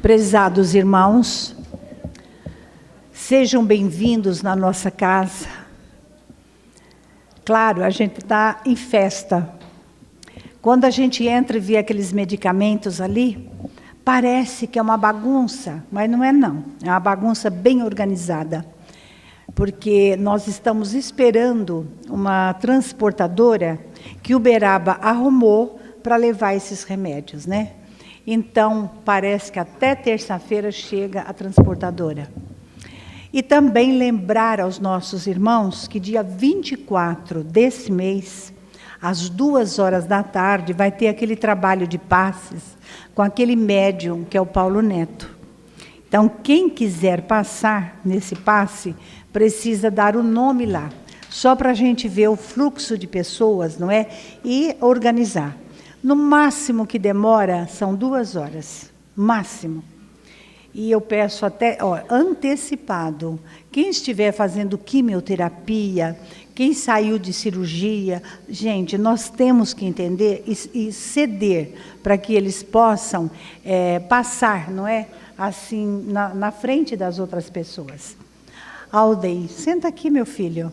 Prezados irmãos, sejam bem-vindos na nossa casa. Claro, a gente está em festa. Quando a gente entra e vê aqueles medicamentos ali, parece que é uma bagunça, mas não é não. É uma bagunça bem organizada. Porque nós estamos esperando uma transportadora que Uberaba arrumou para levar esses remédios, né? Então, parece que até terça-feira chega a transportadora. E também lembrar aos nossos irmãos que dia 24 desse mês, às 14h, vai ter aquele trabalho de passes com aquele médium que é o Paulo Neto. Então, quem quiser passar nesse passe, precisa dar o nome lá, só para a gente ver o fluxo de pessoas, não é? E organizar. No máximo que demora são 2 horas, máximo. E eu peço até, antecipado, quem estiver fazendo quimioterapia, quem saiu de cirurgia, gente, nós temos que entender e ceder para que eles possam passar, não é? Assim, na frente das outras pessoas. Aldei, senta aqui, meu filho.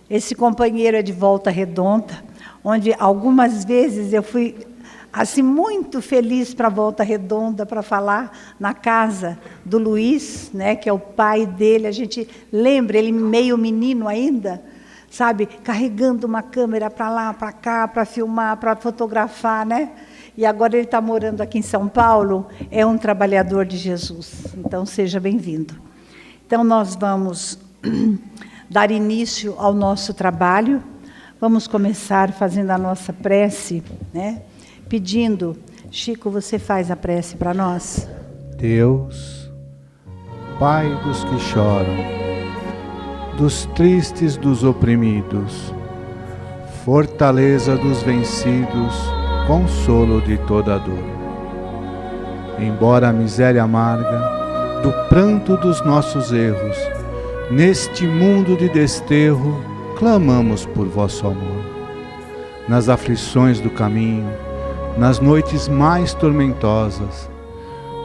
Esse companheiro é de Volta Redonda, onde algumas vezes eu fui assim muito feliz para Volta Redonda para falar na casa do Luiz, né, que é o pai dele. A gente lembra ele meio menino ainda, sabe, carregando uma câmera para lá, para cá, para filmar, para fotografar, né? E agora ele está morando aqui em São Paulo, é um trabalhador de Jesus. Então seja bem-vindo. Então nós vamos dar início ao nosso trabalho. Vamos começar fazendo a nossa prece, né? Pedindo, Chico, você faz a prece para nós? Deus, Pai dos que choram, dos tristes, dos oprimidos, fortaleza dos vencidos, consolo de toda dor. Embora a miséria amarga, do pranto dos nossos erros, neste mundo de desterro, clamamos por vosso amor. Nas aflições do caminho, nas noites mais tormentosas,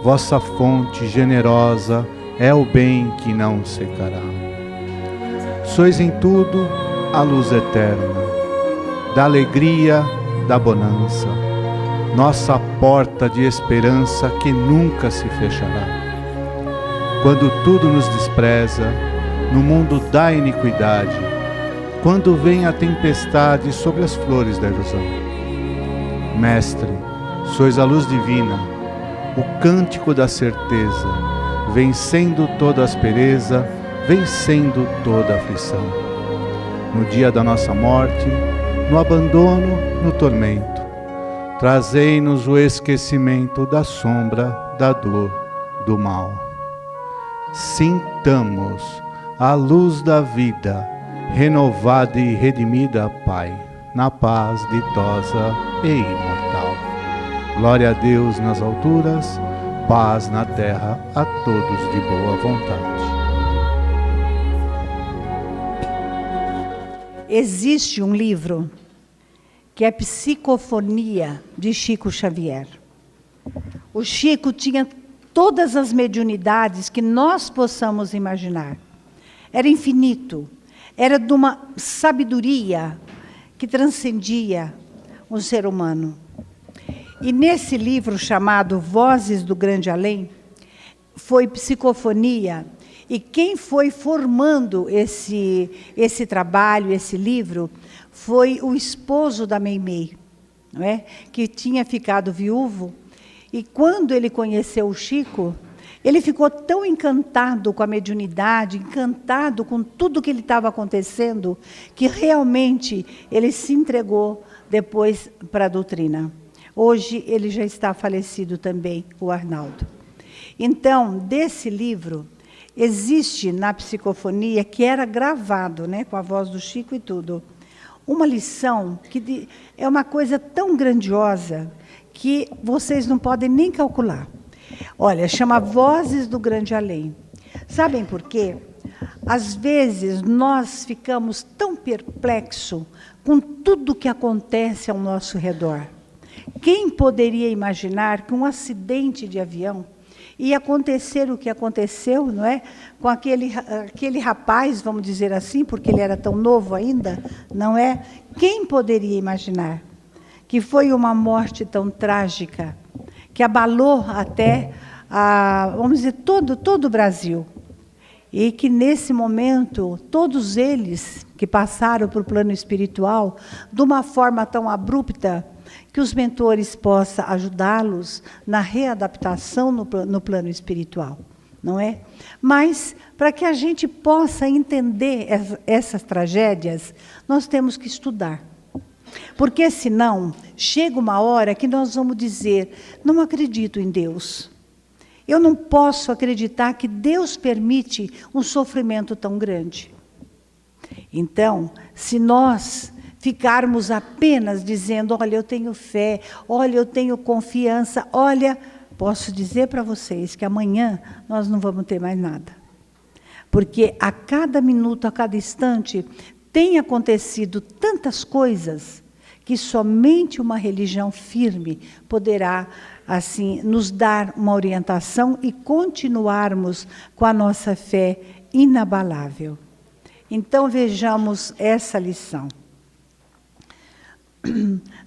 vossa fonte generosa é o bem que não secará. Sois em tudo a luz eterna, da alegria, da bonança, nossa porta de esperança que nunca se fechará. Quando tudo nos despreza, no mundo da iniquidade, quando vem a tempestade sobre as flores da ilusão. Mestre, sois a luz divina, o cântico da certeza, vencendo toda aspereza, vencendo toda aflição. No dia da nossa morte, no abandono, no tormento, trazei-nos o esquecimento da sombra, da dor, do mal. Sintamos a luz da vida, renovada e redimida, Pai, na paz ditosa e imortal. Glória a Deus nas alturas, paz na terra a todos de boa vontade. Existe um livro que é Psicofonia, de Chico Xavier. O Chico tinha todas as mediunidades que nós possamos imaginar. Era infinito. Era de uma sabedoria que transcendia o ser humano. E nesse livro chamado Vozes do Grande Além, foi psicofonia, e quem foi formando esse trabalho, esse livro, foi o esposo da Meimei, não é? Que tinha ficado viúvo, e quando ele conheceu o Chico, ele ficou tão encantado com a mediunidade, encantado com tudo que ele estava acontecendo, que realmente ele se entregou depois para a doutrina. Hoje ele já está falecido também, o Arnaldo. Então, desse livro, existe na psicofonia, que era gravado, né, com a voz do Chico e tudo, uma lição que é uma coisa tão grandiosa que vocês não podem nem calcular. Olha, chama Vozes do Grande Além. Sabem por quê? Às vezes nós ficamos tão perplexos com tudo que acontece ao nosso redor, Quem poderia imaginar que um acidente de avião ia acontecer o que aconteceu, não é? Com aquele rapaz, vamos dizer assim, porque ele era tão novo ainda, não é? Quem poderia imaginar que foi uma morte tão trágica, que abalou até, vamos dizer, todo o Brasil? E que, nesse momento, todos eles que passaram para o plano espiritual, de uma forma tão abrupta, que os mentores possam ajudá-los na readaptação no plano espiritual, não é? Mas, para que a gente possa entender essas tragédias, nós temos que estudar. Porque, senão, chega uma hora que nós vamos dizer, não acredito em Deus. Eu não posso acreditar que Deus permite um sofrimento tão grande. Então, se nós ficarmos apenas dizendo, olha, eu tenho fé, olha, eu tenho confiança, olha, posso dizer para vocês que amanhã nós não vamos ter mais nada. Porque a cada minuto, a cada instante, tem acontecido tantas coisas que somente uma religião firme poderá, assim, nos dar uma orientação e continuarmos com a nossa fé inabalável. Então, vejamos essa lição.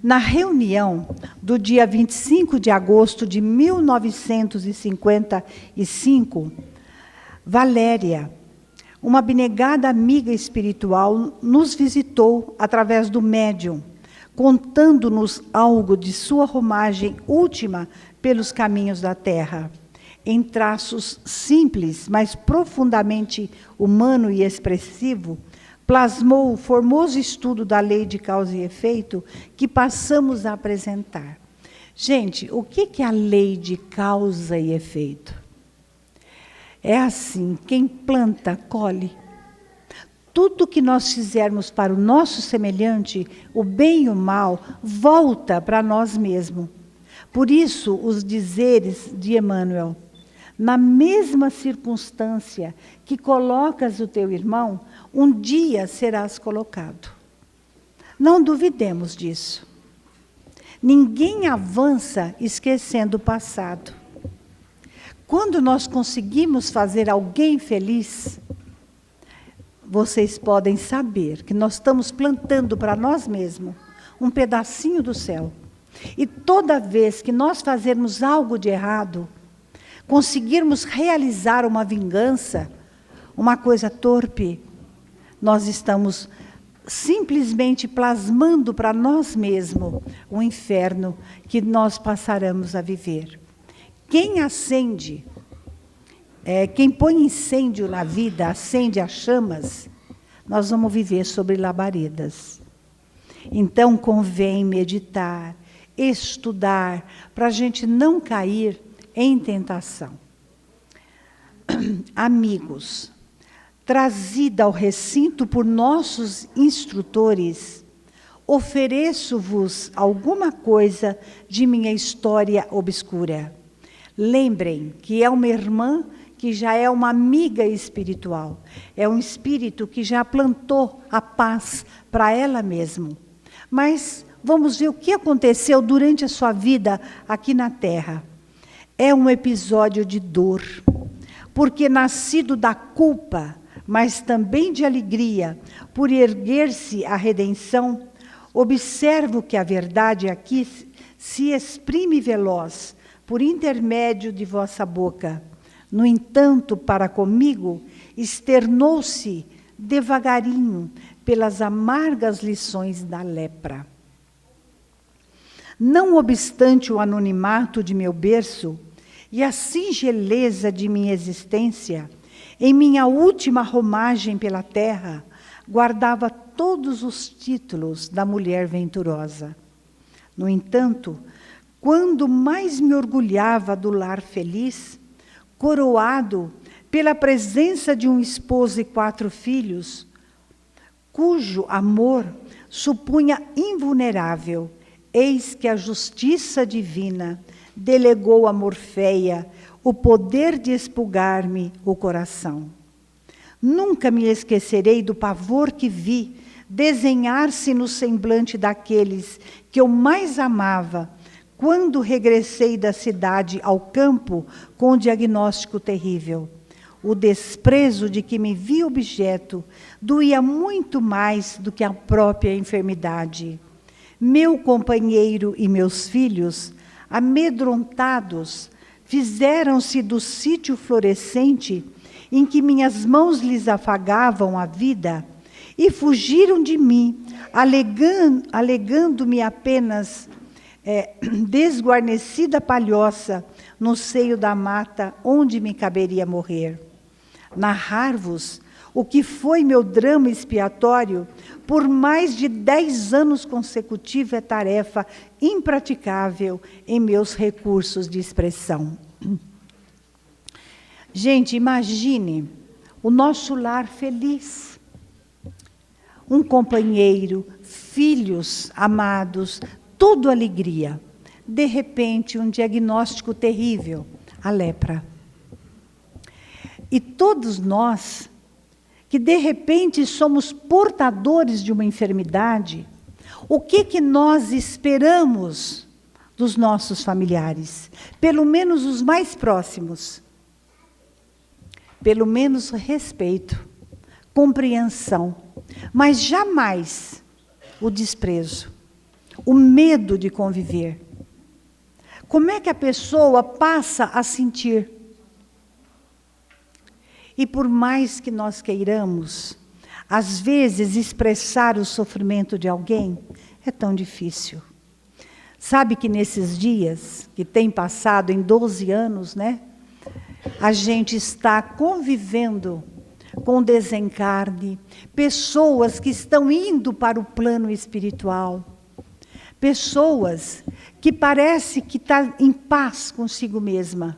Na reunião do dia 25 de agosto de 1955, Valéria, uma abnegada amiga espiritual, nos visitou através do médium, contando-nos algo de sua romagem última pelos caminhos da Terra. Em traços simples, mas profundamente humano e expressivo, plasmou o formoso estudo da lei de causa e efeito que passamos a apresentar. Gente, o que é a lei de causa e efeito? É assim, quem planta, colhe. Tudo que nós fizermos para o nosso semelhante, o bem e o mal, volta para nós mesmos. Por isso, os dizeres de Emmanuel, na mesma circunstância que colocas o teu irmão, um dia serás colocado. Não duvidemos disso. Ninguém avança esquecendo o passado. Quando nós conseguimos fazer alguém feliz, vocês podem saber que nós estamos plantando para nós mesmos um pedacinho do céu. E toda vez que nós fazermos algo de errado, conseguirmos realizar uma vingança, uma coisa torpe, nós estamos simplesmente plasmando para nós mesmos o inferno que nós passaremos a viver. Quem acende, quem põe incêndio na vida, acende as chamas, nós vamos viver sobre labaredas. Então, convém meditar, estudar, para a gente não cair em tentação. Amigos, trazida ao recinto por nossos instrutores, ofereço-vos alguma coisa de minha história obscura. Lembrem que é uma irmã que já é uma amiga espiritual. É um espírito que já plantou a paz para ela mesma. Mas vamos ver o que aconteceu durante a sua vida aqui na Terra. É um episódio de dor, porque nascido da culpa, mas também de alegria, por erguer-se a redenção, observo que a verdade aqui se exprime veloz, por intermédio de vossa boca. No entanto, para comigo, externou-se devagarinho pelas amargas lições da lepra. Não obstante o anonimato de meu berço e a singeleza de minha existência, em minha última romagem pela terra, guardava todos os títulos da mulher venturosa. No entanto, quando mais me orgulhava do lar feliz, coroado pela presença de um esposo e 4 filhos, cujo amor supunha invulnerável, eis que a justiça divina delegou a Morfeia o poder de expurgar-me o coração. Nunca me esquecerei do pavor que vi desenhar-se no semblante daqueles que eu mais amava, quando regressei da cidade ao campo com o diagnóstico terrível. O desprezo de que me vi objeto doía muito mais do que a própria enfermidade. Meu companheiro e meus filhos, amedrontados, fizeram-se do sítio florescente em que minhas mãos lhes afagavam a vida e fugiram de mim, alegando-me apenas desguarnecida palhoça no seio da mata onde me caberia morrer. Narrar-vos o que foi meu drama expiatório por mais de 10 anos consecutivos é tarefa impraticável em meus recursos de expressão. Gente, imagine o nosso lar feliz. Um companheiro, filhos amados, tudo alegria. De repente, um diagnóstico terrível, a lepra. E todos nós, que de repente somos portadores de uma enfermidade, o que nós esperamos dos nossos familiares? Pelo menos os mais próximos. Pelo menos respeito, compreensão, mas jamais o desprezo, o medo de conviver. Como é que a pessoa passa a sentir? E por mais que nós queiramos, às vezes expressar o sofrimento de alguém é tão difícil. Sabe que nesses dias, que tem passado em 12 anos, né? A gente está convivendo com desencarne, pessoas que estão indo para o plano espiritual, pessoas que parece que estão em paz consigo mesma.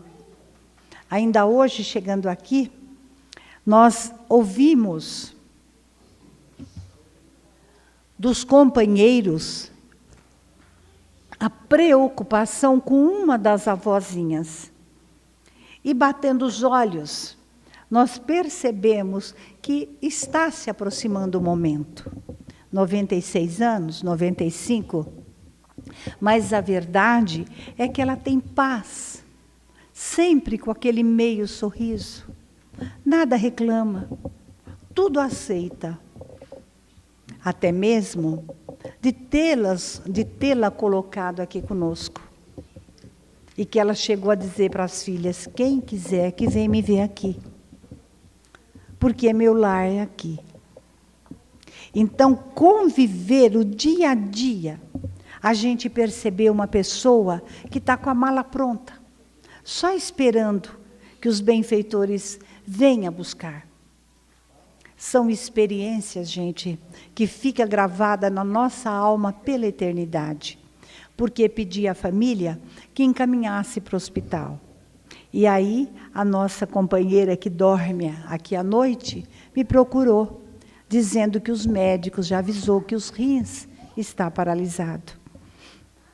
Ainda hoje, chegando aqui, nós ouvimos dos companheiros a preocupação com uma das avózinhas. E batendo os olhos, nós percebemos que está se aproximando o momento. 96 anos, 95, mas a verdade é que ela tem paz, sempre com aquele meio sorriso. Nada reclama, tudo aceita. Até mesmo de tê-la colocado aqui conosco. E que ela chegou a dizer para as filhas, quem quiser que venha me ver aqui. Porque meu lar é aqui. Então, conviver o dia a dia, a gente percebeu uma pessoa que está com a mala pronta, só esperando que os benfeitores venham buscar. São experiências, gente, que fica gravada na nossa alma pela eternidade. Porque pedi à família que encaminhasse para o hospital. E aí, a nossa companheira que dorme aqui à noite, me procurou, dizendo que os médicos já avisou que os rins está paralisado,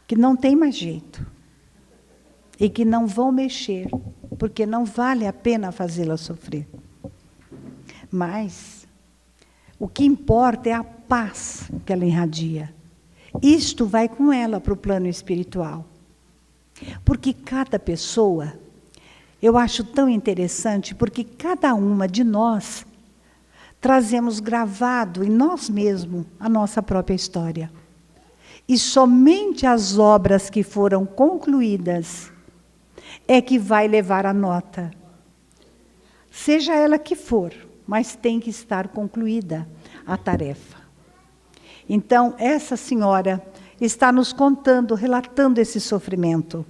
que não tem mais jeito, e que não vão mexer, porque não vale a pena fazê-la sofrer. Mas o que importa é a paz que ela irradia. Isto vai com ela para o plano espiritual. Porque cada pessoa, eu acho tão interessante, porque cada uma de nós trazemos gravado em nós mesmos a nossa própria história. E somente as obras que foram concluídas é que vai levar a nota. Seja ela que for, mas tem que estar concluída a tarefa. Então, essa senhora está nos contando, relatando esse sofrimento.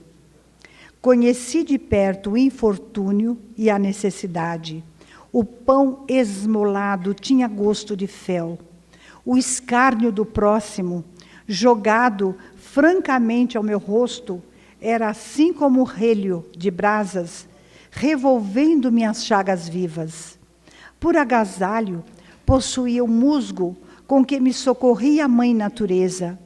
Conheci de perto o infortúnio e a necessidade. O pão esmolado tinha gosto de fel. O escárnio do próximo, jogado francamente ao meu rosto, era assim como o relho de brasas, revolvendo-me as chagas vivas. Por agasalho, possuía o musgo com que me socorria a mãe natureza,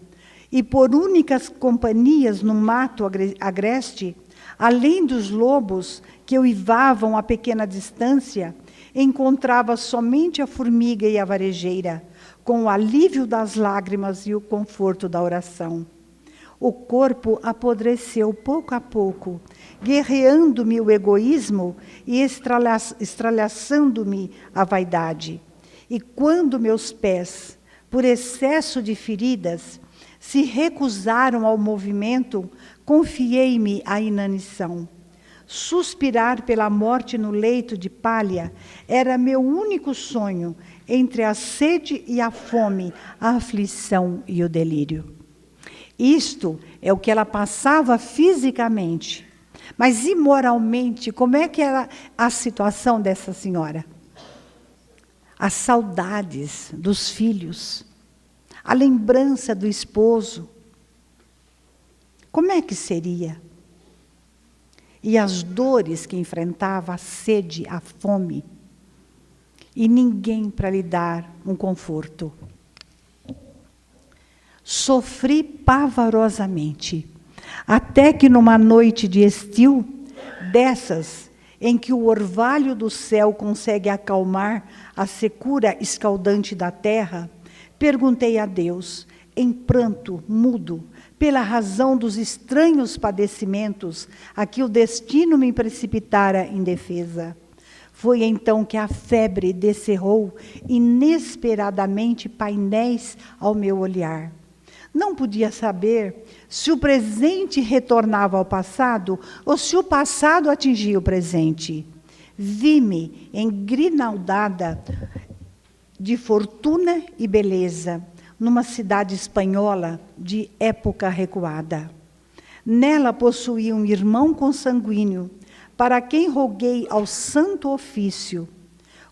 e por únicas companhias no mato agreste, além dos lobos que uivavam a pequena distância, encontrava somente a formiga e a varejeira, com o alívio das lágrimas e o conforto da oração. O corpo apodreceu pouco a pouco, guerreando-me o egoísmo e estralhaçando-me a vaidade. E quando meus pés, por excesso de feridas, se recusaram ao movimento, confiei-me à inanição. Suspirar pela morte no leito de palha era meu único sonho, entre a sede e a fome, a aflição e o delírio. Isto é o que ela passava fisicamente. Mas imoralmente, como é que era a situação dessa senhora? As saudades dos filhos, a lembrança do esposo. Como é que seria? E as dores que enfrentava, a sede, a fome, e ninguém para lhe dar um conforto. Sofri pavorosamente, até que numa noite de estio, dessas em que o orvalho do céu consegue acalmar a secura escaldante da terra, perguntei a Deus, em pranto mudo, pela razão dos estranhos padecimentos a que o destino me precipitara em defesa. Foi então que a febre descerrou inesperadamente painéis ao meu olhar. Não podia saber se o presente retornava ao passado ou se o passado atingia o presente. Vi-me engrinaldada de fortuna e beleza, numa cidade espanhola de época recuada. Nela possuía um irmão consanguíneo, para quem roguei ao santo ofício,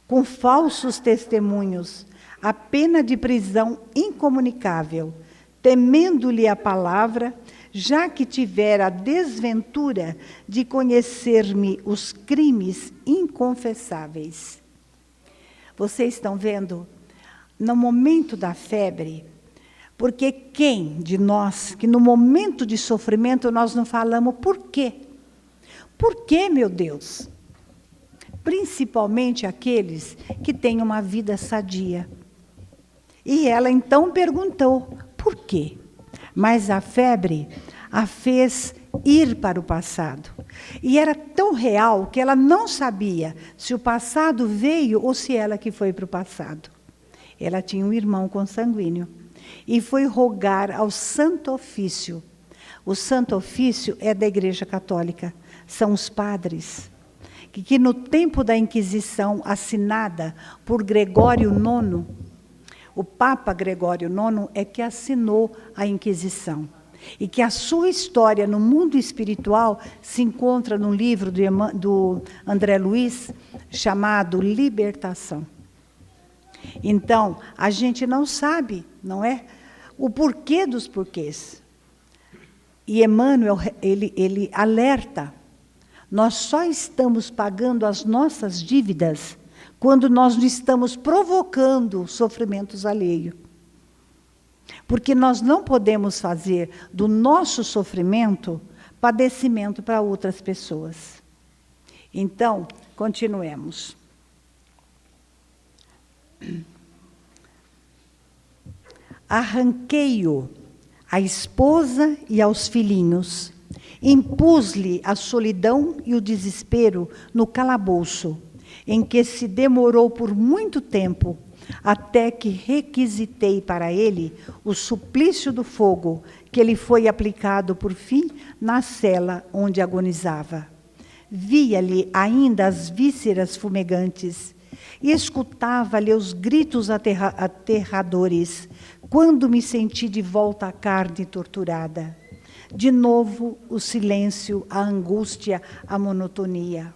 com falsos testemunhos, a pena de prisão incomunicável, temendo-lhe a palavra, já que tivera a desventura de conhecer-me os crimes inconfessáveis. Vocês estão vendo? No momento da febre, porque quem de nós, que no momento de sofrimento nós não falamos por quê? Por quê, meu Deus? Principalmente aqueles que têm uma vida sadia. E ela então perguntou, por quê? Mas a febre a fez ir para o passado. E era tão real que ela não sabia se o passado veio ou se ela que foi para o passado. Ela tinha um irmão consanguíneo e foi rogar ao Santo Ofício. O Santo Ofício é da Igreja Católica, são os padres, que no tempo da Inquisição, assinada por Gregório IX, o Papa Gregório IX é que assinou a Inquisição. E que a sua história no mundo espiritual se encontra num livro do André Luiz, chamado Libertação. Então, a gente não sabe, não é? O porquê dos porquês. E Emmanuel, ele alerta, nós só estamos pagando as nossas dívidas quando nós não estamos provocando sofrimentos alheios. Porque nós não podemos fazer do nosso sofrimento padecimento para outras pessoas. Então, continuemos. Arranquei-o à esposa e aos filhinhos, impus-lhe a solidão e o desespero no calabouço, em que se demorou por muito tempo, até que requisitei para ele o suplício do fogo, que lhe foi aplicado por fim na cela onde agonizava. Via-lhe ainda as vísceras fumegantes, e escutava-lhe os gritos aterradores, quando me senti de volta à carne torturada. De novo, o silêncio, a angústia, a monotonia.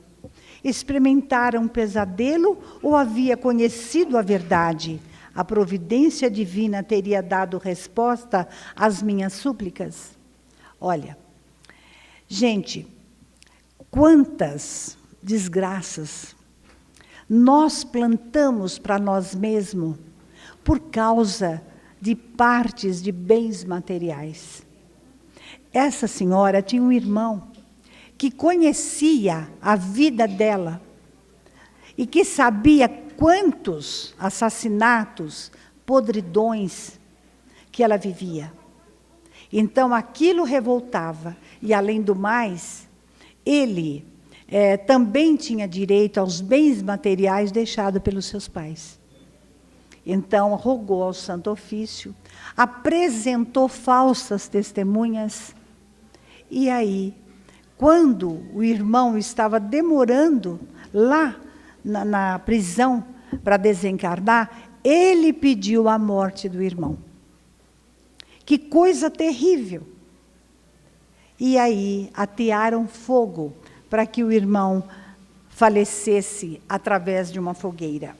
Experimentara um pesadelo ou havia conhecido a verdade? A providência divina teria dado resposta às minhas súplicas? Olha, gente, quantas desgraças nós plantamos para nós mesmos por causa de partes de bens materiais. Essa senhora tinha um irmão que conhecia a vida dela e que sabia quantos assassinatos, podridões que ela vivia. Então, aquilo revoltava. E, além do mais, ele também tinha direito aos bens materiais deixados pelos seus pais. Então, rogou ao Santo Ofício, apresentou falsas testemunhas, e aí, quando o irmão estava demorando lá na prisão para desencarnar, ele pediu a morte do irmão. Que coisa terrível! E aí atearam fogo para que o irmão falecesse através de uma fogueira.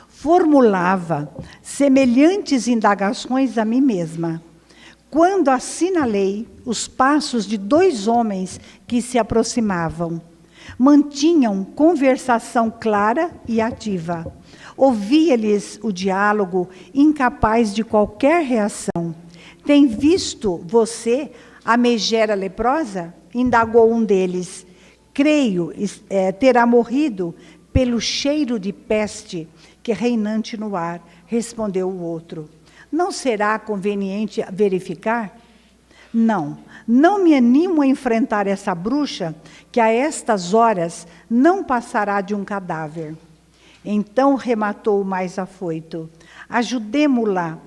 Formulava semelhantes indagações a mim mesma, quando assinalei os passos de 2 homens que se aproximavam. Mantinham conversação clara e ativa. Ouvia-lhes o diálogo, incapaz de qualquer reação. Tem visto você a megera leprosa? Indagou um deles. Creio terá morrido pelo cheiro de peste que é reinante no ar, respondeu o outro. Não será conveniente verificar? Não me animo a enfrentar essa bruxa, que a estas horas não passará de um cadáver. Então rematou o mais afoito. Ajudemo-la,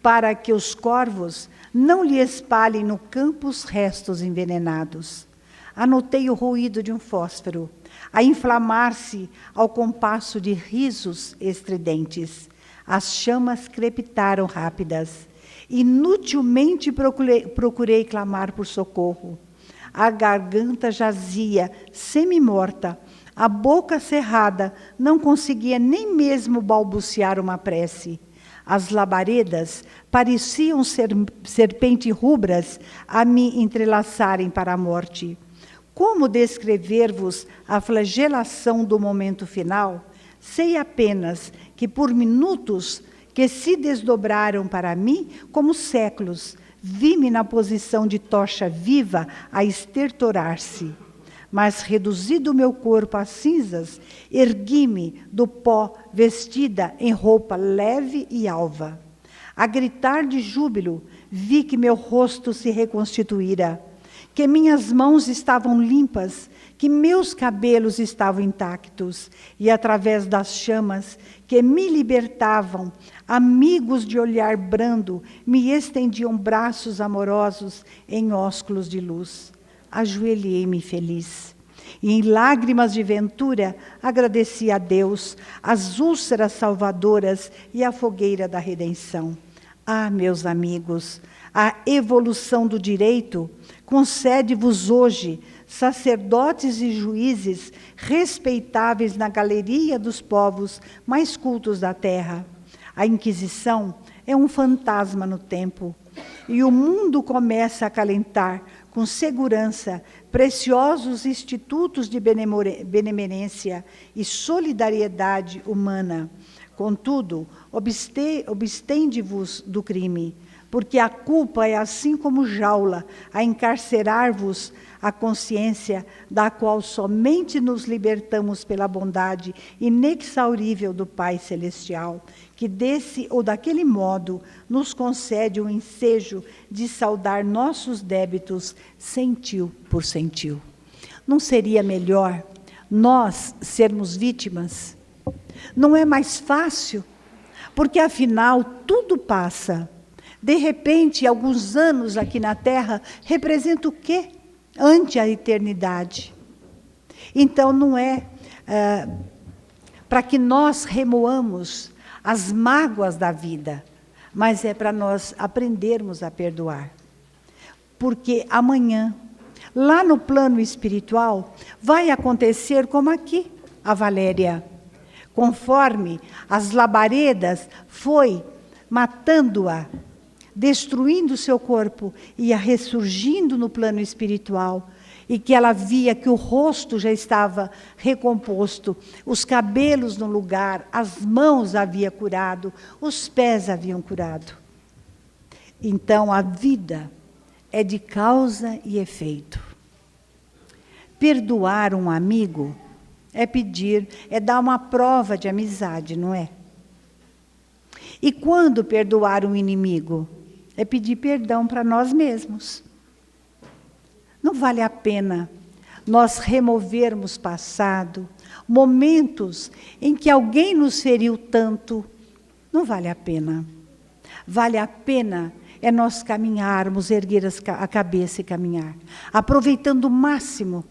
para que os corvos não lhe espalhem no campo os restos envenenados. Anotei o ruído de um fósforo, a inflamar-se ao compasso de risos estridentes. As chamas crepitaram rápidas. Inutilmente procurei clamar por socorro. A garganta jazia, semi-morta, a boca cerrada, não conseguia nem mesmo balbuciar uma prece. As labaredas pareciam serpentes rubras a me entrelaçarem para a morte. Como descrever-vos a flagelação do momento final? Sei apenas que por minutos que se desdobraram para mim como séculos, vi-me na posição de tocha viva a estertorar-se. Mas, reduzido o meu corpo a cinzas, ergui-me do pó, vestida em roupa leve e alva. A gritar de júbilo, vi que meu rosto se reconstituíra, que minhas mãos estavam limpas, que meus cabelos estavam intactos, e através das chamas que me libertavam, amigos de olhar brando me estendiam braços amorosos em ósculos de luz. Ajoelhei-me feliz. E em lágrimas de ventura agradeci a Deus, as úlceras salvadoras e a fogueira da redenção. Ah, meus amigos, a evolução do direito concede-vos hoje sacerdotes e juízes respeitáveis na galeria dos povos mais cultos da terra. A Inquisição é um fantasma no tempo, e o mundo começa a acalentar com segurança preciosos institutos de benemerência e solidariedade humana. Contudo, abstende-vos do crime, porque a culpa é assim como jaula, a encarcerar-vos a consciência, da qual somente nos libertamos pela bondade inexaurível do Pai Celestial, que desse ou daquele modo nos concede o ensejo de saldar nossos débitos centil por centil. Não seria melhor nós sermos vítimas? Não é mais fácil? Porque, afinal, tudo passa. De repente, alguns anos aqui na Terra representam o quê? Ante a eternidade. Então, não é para que nós remoamos as mágoas da vida, mas é para nós aprendermos a perdoar. Porque amanhã, lá no plano espiritual, vai acontecer como aqui, a Valéria. Conforme as labaredas foi matando-a, destruindo o seu corpo, ia ressurgindo no plano espiritual, e que ela via que o rosto já estava recomposto, os cabelos no lugar, as mãos havia curado, os pés haviam curado. Então, a vida é de causa e efeito. Perdoar um amigo é dar uma prova de amizade, não é? E quando perdoar um inimigo? é pedir perdão para nós mesmos. Não vale a pena nós removermos passado, momentos em que alguém nos feriu tanto. Não vale a pena. Vale a pena é nós caminharmos, erguer a cabeça e caminhar, aproveitando o máximo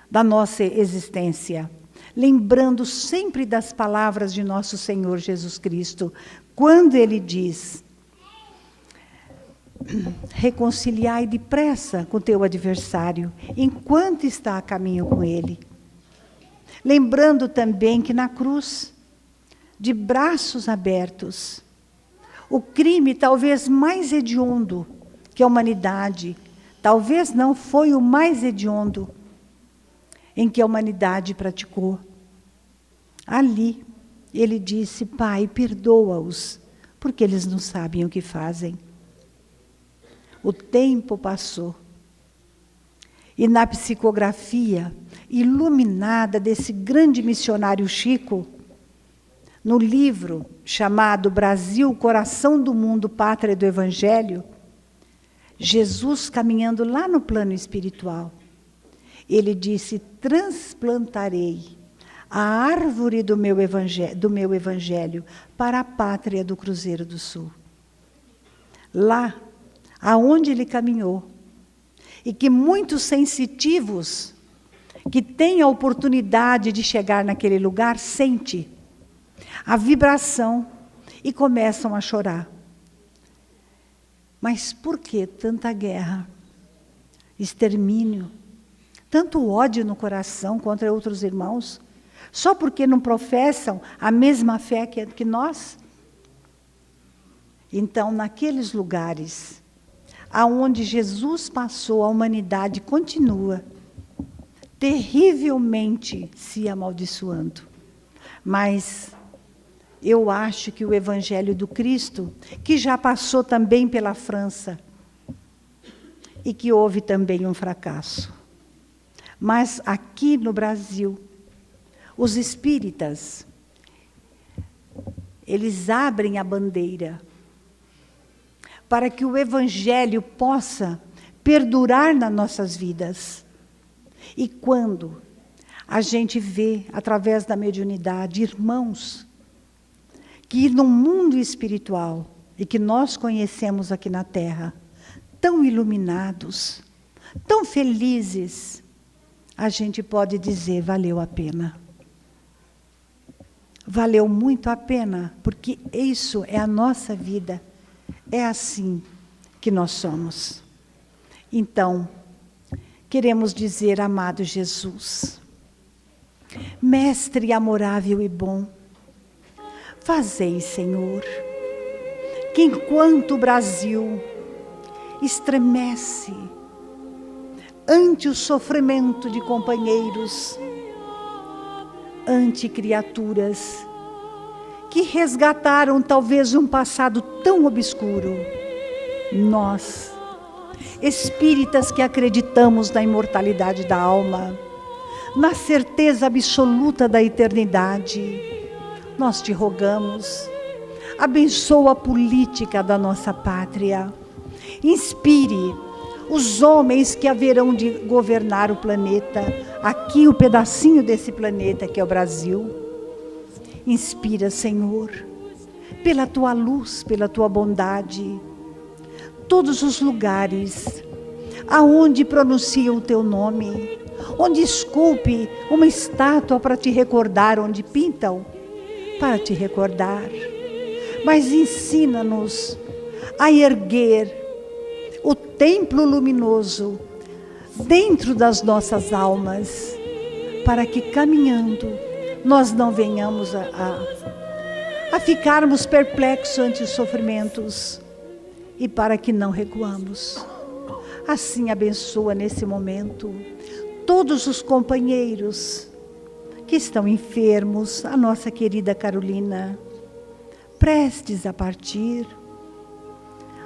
da nossa existência, lembrando sempre das palavras de nosso Senhor Jesus Cristo, quando Ele diz: reconciliai depressa com teu adversário, enquanto está a caminho com ele. Lembrando também que na cruz, de braços abertos, o crime talvez mais hediondo que a humanidade, talvez não foi o mais hediondo em que a humanidade praticou. Ali, ele disse: Pai, perdoa-os, porque eles não sabem o que fazem. O tempo passou. E na psicografia iluminada desse grande missionário Chico, no livro chamado Brasil, Coração do Mundo, Pátria do Evangelho, Jesus caminhando lá no plano espiritual, ele disse: transplantarei a árvore do meu evangelho para a pátria do Cruzeiro do Sul. Lá, aonde ele caminhou, e que muitos sensitivos que têm a oportunidade de chegar naquele lugar sentem a vibração e começam a chorar. Mas por que tanta guerra, extermínio, tanto ódio no coração contra outros irmãos? Só porque não professam a mesma fé que nós? Então, naqueles lugares aonde Jesus passou, a humanidade continua terrivelmente se amaldiçoando. Mas eu acho que o Evangelho do Cristo, que já passou também pela França, e que houve também um fracasso. Mas aqui no Brasil, os espíritas, eles abrem a bandeira para que o Evangelho possa perdurar nas nossas vidas. E quando a gente vê, através da mediunidade, irmãos que no mundo espiritual, e que nós conhecemos aqui na Terra, tão iluminados, tão felizes, a gente pode dizer: valeu a pena. Valeu muito a pena, porque isso é a nossa vida. É assim que nós somos. Então, queremos dizer: amado Jesus, Mestre amorável e bom, fazei, Senhor, que enquanto o Brasil estremece ante o sofrimento de companheiros, ante criaturas que resgataram talvez um passado tão obscuro, nós, espíritas que acreditamos na imortalidade da alma, na certeza absoluta da eternidade, nós te rogamos, abençoa a política da nossa pátria, inspire os homens que haverão de governar o planeta, aqui o pedacinho desse planeta que é o Brasil. Inspira, Senhor, pela tua luz, pela tua bondade, todos os lugares aonde pronuncia o teu nome, onde esculpe uma estátua para te recordar, onde pintam para te recordar. Mas ensina-nos a erguer o templo luminoso dentro das nossas almas, para que caminhando nós não venhamos a ficarmos perplexos ante os sofrimentos, e para que não recuamos. Assim abençoa nesse momento todos os companheiros que estão enfermos, a nossa querida Carolina, prestes a partir.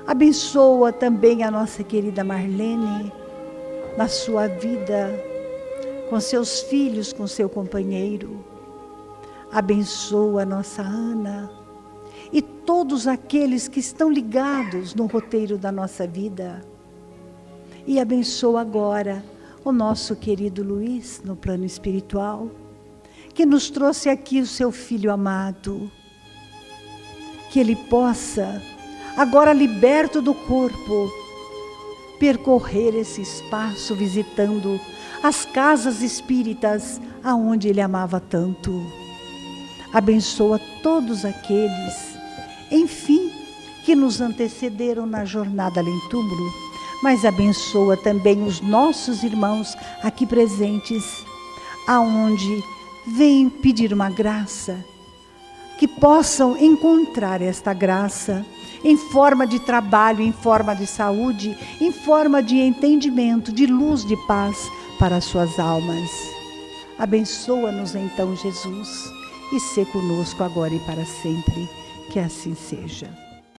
Abençoa também a nossa querida Marlene, na sua vida, com seus filhos, com seu companheiro. Abençoa a nossa Ana e todos aqueles que estão ligados no roteiro da nossa vida. E abençoa agora o nosso querido Luiz no plano espiritual, que nos trouxe aqui o seu filho amado. Que ele possa, agora liberto do corpo, percorrer esse espaço visitando as casas espíritas aonde ele amava tanto. Abençoa todos aqueles, enfim, que nos antecederam na jornada além túmulo, mas abençoa também os nossos irmãos aqui presentes, aonde vêm pedir uma graça, que possam encontrar esta graça em forma de trabalho, em forma de saúde, em forma de entendimento, de luz, de paz para as suas almas. Abençoa-nos então, Jesus, e sê conosco agora e para sempre. Que assim seja.